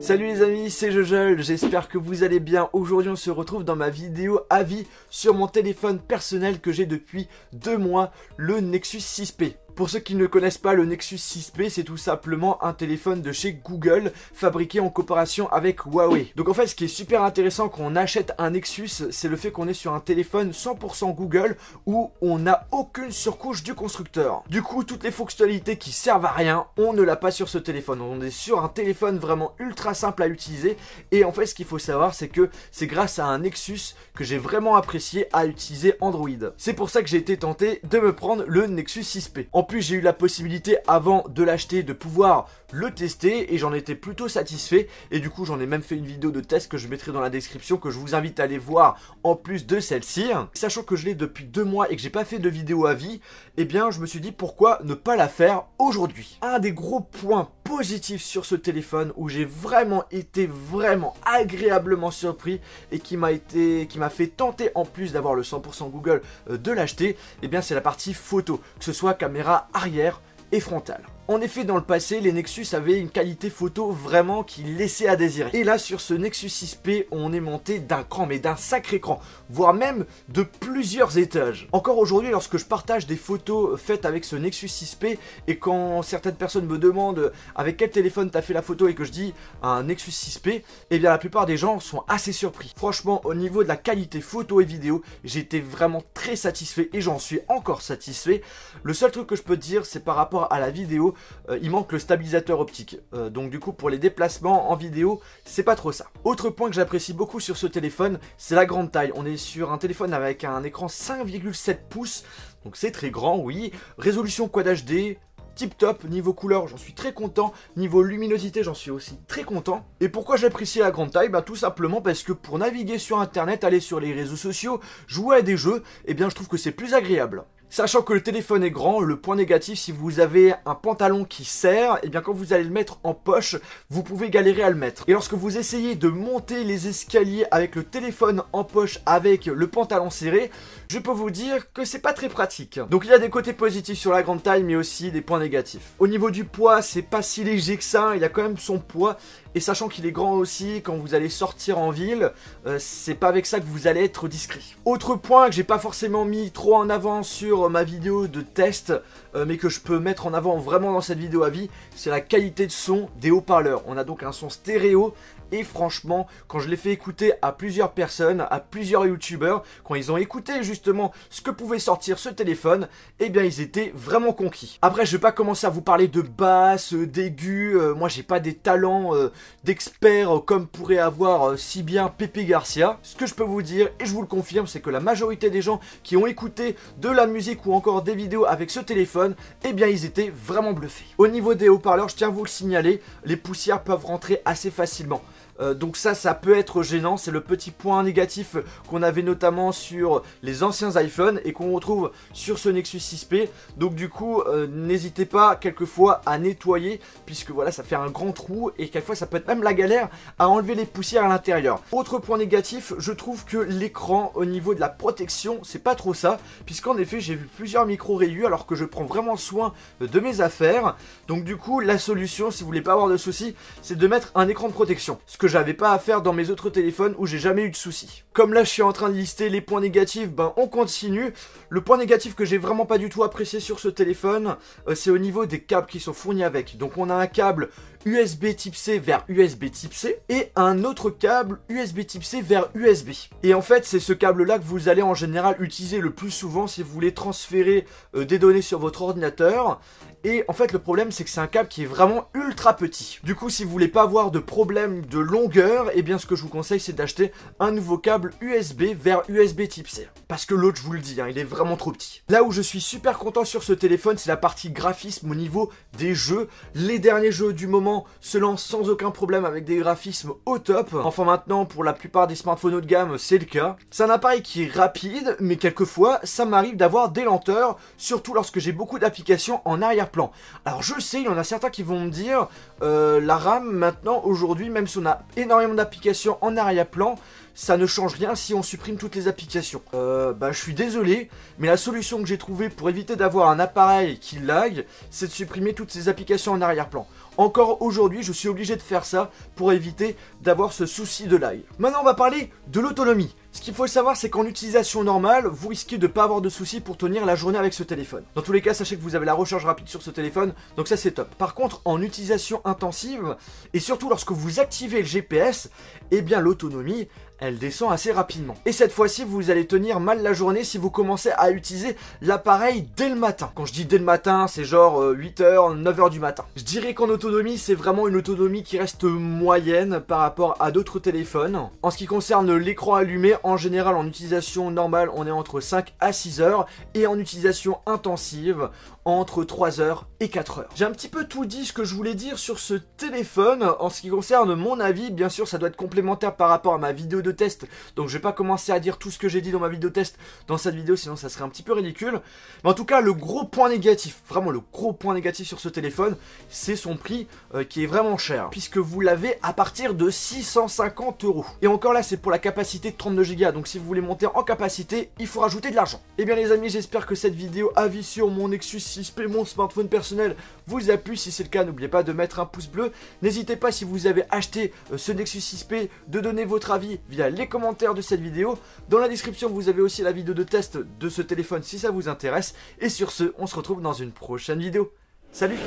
Salut les amis, c'est Jojol, j'espère que vous allez bien. Aujourd'hui on se retrouve dans ma vidéo avis sur mon téléphone personnel que j'ai depuis 2 mois, le Nexus 6P. Pour ceux qui ne connaissent pas, le Nexus 6P, c'est tout simplement un téléphone de chez Google, fabriqué en coopération avec Huawei. Donc en fait, ce qui est super intéressant quand on achète un Nexus, c'est le fait qu'on est sur un téléphone 100% Google, où on n'a aucune surcouche du constructeur. Du coup, toutes les fonctionnalités qui servent à rien, on ne l'a pas sur ce téléphone. On est sur un téléphone vraiment ultra simple à utiliser. Et en fait, ce qu'il faut savoir, c'est que c'est grâce à un Nexus que j'ai vraiment apprécié à utiliser Android. C'est pour ça que j'ai été tenté de me prendre le Nexus 6P. En plus, j'ai eu la possibilité avant de l'acheter de pouvoir le tester et j'en étais plutôt satisfait. Et du coup, j'en ai même fait une vidéo de test que je mettrai dans la description, que je vous invite à aller voir en plus de celle-ci. Sachant que je l'ai depuis 2 mois et que j'ai pas fait de vidéo avis, eh bien, je me suis dit pourquoi ne pas la faire aujourd'hui. Un des gros points positifs sur ce téléphone où j'ai vraiment été agréablement surpris et qui m'a fait tenter, en plus d'avoir le 100% Google, de l'acheter, eh bien, c'est la partie photo, que ce soit caméra arrière et frontale. En effet, dans le passé, les Nexus avaient une qualité photo vraiment qui laissait à désirer. Et là, sur ce Nexus 6P, on est monté d'un cran, mais d'un sacré cran, voire même de plusieurs étages. Encore aujourd'hui, lorsque je partage des photos faites avec ce Nexus 6P, et quand certaines personnes me demandent avec quel téléphone t'as fait la photo et que je dis un Nexus 6P, eh bien la plupart des gens sont assez surpris. Franchement, au niveau de la qualité photo et vidéo, j'ai été vraiment très satisfait et j'en suis encore satisfait. Le seul truc que je peux te dire, c'est par rapport à la vidéo, il manque le stabilisateur optique, donc du coup pour les déplacements en vidéo c'est pas trop ça. Autre point que j'apprécie beaucoup sur ce téléphone, c'est la grande taille. On est sur un téléphone avec un écran 5,7 pouces, donc c'est très grand, oui. Résolution Quad HD, tip top. Niveau couleur, j'en suis très content. Niveau luminosité, j'en suis aussi très content. Et pourquoi j'apprécie la grande taille? Bah tout simplement parce que pour naviguer sur internet, aller sur les réseaux sociaux, jouer à des jeux, eh bien je trouve que c'est plus agréable. Sachant que le téléphone est grand, le point négatif, si vous avez un pantalon qui serre, et bien quand vous allez le mettre en poche, vous pouvez galérer à le mettre. Et lorsque vous essayez de monter les escaliers avec le téléphone en poche, avec le pantalon serré, je peux vous dire que c'est pas très pratique. Donc il y a des côtés positifs sur la grande taille, mais aussi des points négatifs. Au niveau du poids, c'est pas si léger que ça, il y a quand même son poids. Et sachant qu'il est grand aussi, quand vous allez sortir en ville, c'est pas avec ça que vous allez être discret. Autre point que j'ai pas forcément mis trop en avant sur ma vidéo de test, mais que je peux mettre en avant vraiment dans cette vidéo à vie, c'est la qualité de son des haut-parleurs. On a donc un son stéréo. Et franchement, quand je l'ai fait écouter à plusieurs personnes, à plusieurs youtubeurs, quand ils ont écouté justement ce que pouvait sortir ce téléphone, eh bien ils étaient vraiment conquis. Après, je vais pas commencer à vous parler de basse, d'aigu, moi j'ai pas des talents d'expert comme pourrait avoir si bien Pepe Garcia. Ce que je peux vous dire, et je vous le confirme, c'est que la majorité des gens qui ont écouté de la musique ou encore des vidéos avec ce téléphone, eh bien ils étaient vraiment bluffés. Au niveau des haut-parleurs, je tiens à vous le signaler, les poussières peuvent rentrer assez facilement. Donc ça peut être gênant, c'est le petit point négatif qu'on avait notamment sur les anciens iPhones et qu'on retrouve sur ce Nexus 6P. Donc du coup, n'hésitez pas quelquefois à nettoyer, puisque voilà, ça fait un grand trou et quelquefois ça peut être même la galère à enlever les poussières à l'intérieur. Autre point négatif, je trouve que l'écran au niveau de la protection, c'est pas trop ça, puisqu'en effet j'ai vu plusieurs micros rayures alors que je prends vraiment soin de mes affaires. Donc du coup, la solution, si vous voulez pas avoir de soucis, c'est de mettre un écran de protection. Ce que j'avais pas à faire dans mes autres téléphones où j'ai jamais eu de soucis. Comme là je suis en train de lister les points négatifs, ben on continue. Le point négatif que j'ai vraiment pas du tout apprécié sur ce téléphone, c'est au niveau des câbles qui sont fournis avec. Donc on a un câble USB type C vers USB type C et un autre câble USB type C vers USB. Et en fait c'est ce câble là que vous allez en général utiliser le plus souvent si vous voulez transférer des données sur votre ordinateur. Et en fait le problème c'est que c'est un câble qui est vraiment ultra petit. Du coup si vous voulez pas avoir de problème de longueur, et bien ce que je vous conseille c'est d'acheter un nouveau câble USB vers USB type C. Parce que l'autre, je vous le dis, il est vraiment trop petit. Là où je suis super content sur ce téléphone, c'est la partie graphisme au niveau des jeux. Les derniers jeux du moment se lancent sans aucun problème avec des graphismes au top. Enfin maintenant, pour la plupart des smartphones haut de gamme, c'est le cas. C'est un appareil qui est rapide, mais quelquefois, ça m'arrive d'avoir des lenteurs, surtout lorsque j'ai beaucoup d'applications en arrière-plan. Alors je sais, il y en a certains qui vont me dire, la RAM maintenant, aujourd'hui, même si on a énormément d'applications en arrière-plan, ça ne change rien si on supprime toutes les applications. Je suis désolé, mais la solution que j'ai trouvée pour éviter d'avoir un appareil qui lag, c'est de supprimer toutes ces applications en arrière-plan. Encore aujourd'hui, je suis obligé de faire ça pour éviter d'avoir ce souci de lag. Maintenant, on va parler de l'autonomie. Ce qu'il faut savoir, c'est qu'en utilisation normale, vous risquez de ne pas avoir de soucis pour tenir la journée avec ce téléphone. Dans tous les cas, sachez que vous avez la recharge rapide sur ce téléphone, donc ça c'est top. Par contre, en utilisation intensive, et surtout lorsque vous activez le GPS, eh bien l'autonomie, elle descend assez rapidement. Et cette fois-ci, vous allez tenir mal la journée si vous commencez à utiliser l'appareil dès le matin. Quand je dis dès le matin, c'est genre 8h, 9h du matin. Je dirais qu'en autonomie, c'est vraiment une autonomie qui reste moyenne par rapport à d'autres téléphones. En ce qui concerne l'écran allumé, en général, en utilisation normale, on est entre 5 à 6 heures et en utilisation intensive, entre 3 heures et 4 heures. J'ai un petit peu tout dit ce que je voulais dire sur ce téléphone. En ce qui concerne mon avis, bien sûr, ça doit être complémentaire par rapport à ma vidéo de test, donc je vais pas commencer à dire tout ce que j'ai dit dans ma vidéo test dans cette vidéo, sinon ça serait un petit peu ridicule. Mais en tout cas, le gros point négatif, vraiment le gros point négatif sur ce téléphone, c'est son prix qui est vraiment cher, puisque vous l'avez à partir de 650 €. Et encore là, c'est pour la capacité de 32 Go, donc si vous voulez monter en capacité, il faut rajouter de l'argent. Et bien les amis, j'espère que cette vidéo avis sur mon Nexus 6P, mon smartphone personnel, vous a plu. Si c'est le cas, n'oubliez pas de mettre un pouce bleu. N'hésitez pas, si vous avez acheté ce Nexus 6P, de donner votre avis via les commentaires de cette vidéo. Dans la description, vous avez aussi la vidéo de test de ce téléphone si ça vous intéresse. Et sur ce, on se retrouve dans une prochaine vidéo. Salut!